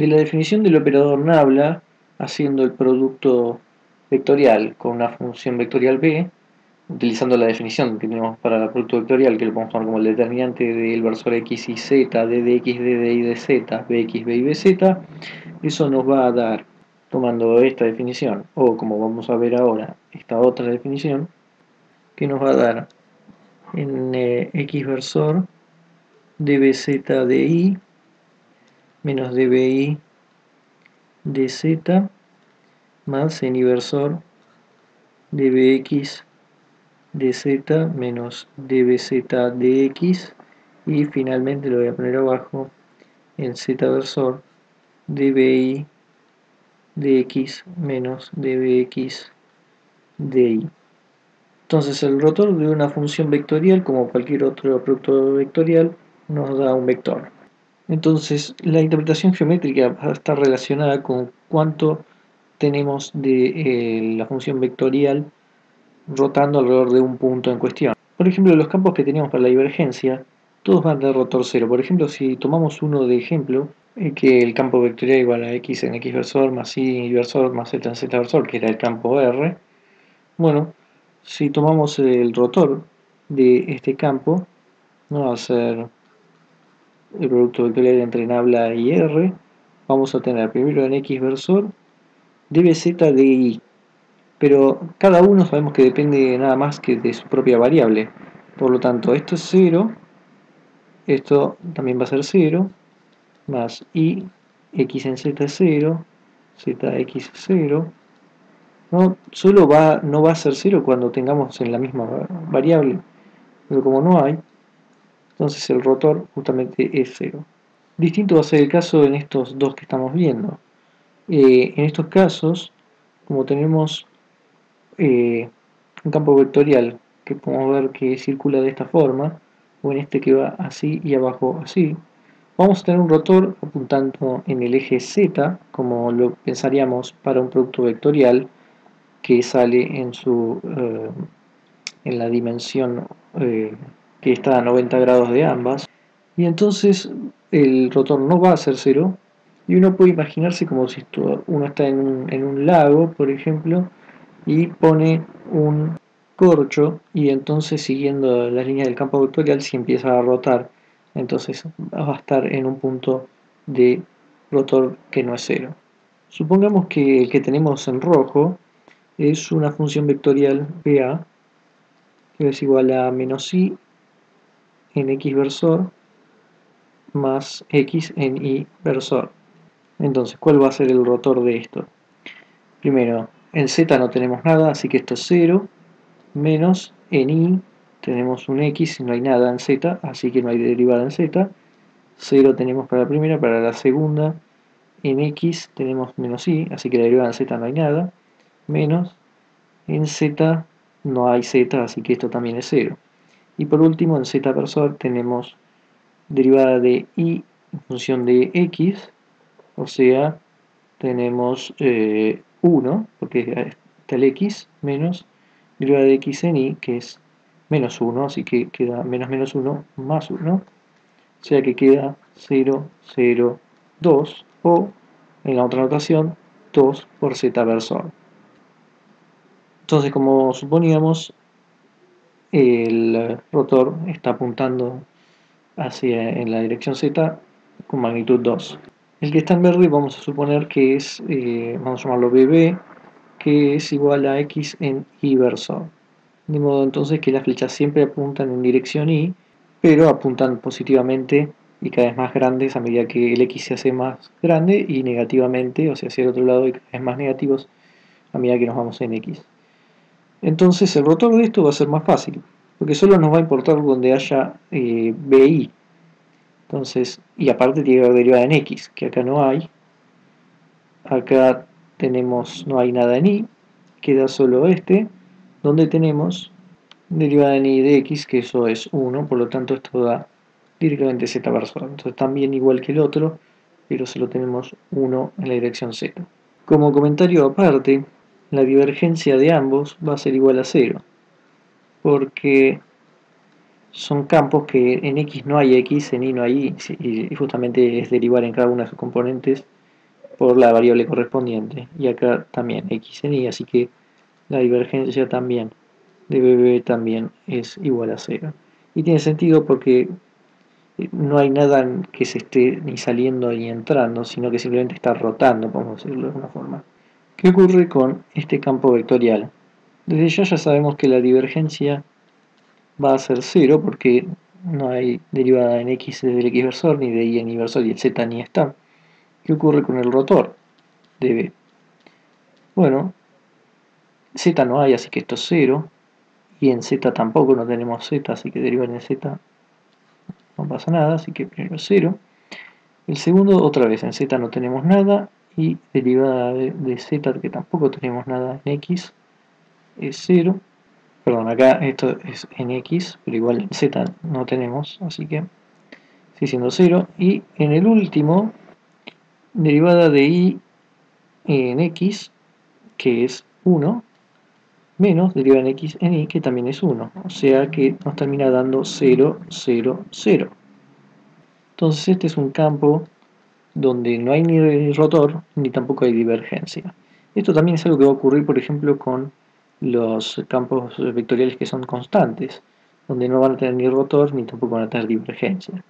de la definición del operador nabla haciendo el producto vectorial con una función vectorial b, utilizando la definición que tenemos para el producto vectorial, que lo podemos tomar como el determinante del versor x y z, d de x, d de y, de z, bx, by, bz. Eso nos va a dar, tomando esta definición, o como vamos a ver ahora, esta otra definición, que nos va a dar en x versor dbz de y menos dbi dz más en inversor dbx dz menos dbz dx, y finalmente lo voy a poner abajo en z versor dbi dx menos dbx dy. Entonces el rotor de una función vectorial, como cualquier otro producto vectorial, nos da un vector. Entonces la interpretación geométrica va a estar relacionada con cuánto tenemos de la función vectorial rotando alrededor de un punto en cuestión. Por ejemplo, los campos que tenemos para la divergencia, todos van de rotor 0. Por ejemplo, si tomamos uno de ejemplo, que el campo vectorial igual a x en x versor más y versor más z en z versor, que era el campo R. Bueno, si tomamos el rotor de este campo, no va a ser el producto vectorial entre nabla y R. Vamos a tener primero en x versor dbz de y, pero cada uno sabemos que depende nada más que de su propia variable. Por lo tanto, esto es 0, esto también va a ser 0, más y x en z es 0, zx es 0. No, no va a ser 0 cuando tengamos en la misma variable, pero como no hay, entonces el rotor justamente es 0. Distinto va a ser el caso en estos dos que estamos viendo. En estos casos, como tenemos un campo vectorial que podemos ver que circula de esta forma, o en este que va así y abajo así, vamos a tener un rotor apuntando en el eje Z, como lo pensaríamos para un producto vectorial que sale en la dimensión que está a 90 grados de ambas, y entonces el rotor no va a ser 0, y uno puede imaginarse como si uno está en un lago, por ejemplo, y pone un corcho, y entonces siguiendo la línea del campo vectorial, si empieza a rotar, entonces va a estar en un punto de rotor que no es 0. Supongamos que el que tenemos en rojo es una función vectorial BA, que es igual a menos i en x versor más x en y versor. Entonces, ¿cuál va a ser el rotor de esto? Primero, en z no tenemos nada, así que esto es 0, menos en y tenemos un x y no hay nada en z, así que no hay derivada en z. 0 tenemos para la primera, para la segunda en x tenemos menos y, así que la derivada en z no hay nada, menos en z no hay z, así que esto también es 0. Y por último, en z versor tenemos derivada de y en función de x, o sea, tenemos 1, porque está el x, menos derivada de x en y, que es menos 1, así que queda menos 1 más 1, o sea que queda 0, 0, 2, o en la otra notación, 2 por z versor. Entonces, como suponíamos, el rotor está apuntando hacia en la dirección z con magnitud 2. El que está en verde vamos a suponer que es, vamos a llamarlo bb, que es igual a x en y versor. De modo entonces que las flechas siempre apuntan en dirección y, pero apuntan positivamente y cada vez más grandes a medida que el x se hace más grande, y negativamente, o sea, hacia el otro lado, y cada vez más negativos a medida que nos vamos en x. Entonces el rotor de esto va a ser más fácil, porque solo nos va a importar donde haya BI. Entonces, y aparte tiene que haber derivada en x, que acá no hay. Acá tenemos, no hay nada en y, queda solo este, donde tenemos derivada en y de x, que eso es 1, por lo tanto esto da directamente z versor. Entonces también igual que el otro, pero solo tenemos 1 en la dirección z. Como comentario aparte, la divergencia de ambos va a ser igual a 0, porque son campos que en x no hay x, en y no hay y, y justamente es derivar en cada una de sus componentes por la variable correspondiente. Y acá también x en y, así que la divergencia también de bb también es igual a 0. Y tiene sentido porque no hay nada que se esté ni saliendo ni entrando, sino que simplemente está rotando, podemos decirlo de alguna forma. ¿Qué ocurre con este campo vectorial? Desde ya sabemos que la divergencia va a ser 0 porque no hay derivada en x del x versor, ni de y en y versor, y el z ni está. ¿Qué ocurre con el rotor de b? Bueno, z no hay, así que esto es 0, y en z tampoco no tenemos z, así que derivar en z no pasa nada, así que primero 0. El segundo, otra vez, en z no tenemos nada, y derivada de z, que tampoco tenemos nada en x, es 0. Perdón, acá esto es en x, pero igual en z no tenemos, así que sigue siendo 0. Y en el último, derivada de y en x, que es 1, menos derivada en x en y, que también es 1. O sea que nos termina dando 0, 0, 0. Entonces este es un campo donde no hay ni rotor ni tampoco hay divergencia. Esto también es algo que va a ocurrir, por ejemplo, con los campos vectoriales que son constantes, donde no van a tener ni rotor ni tampoco van a tener divergencia.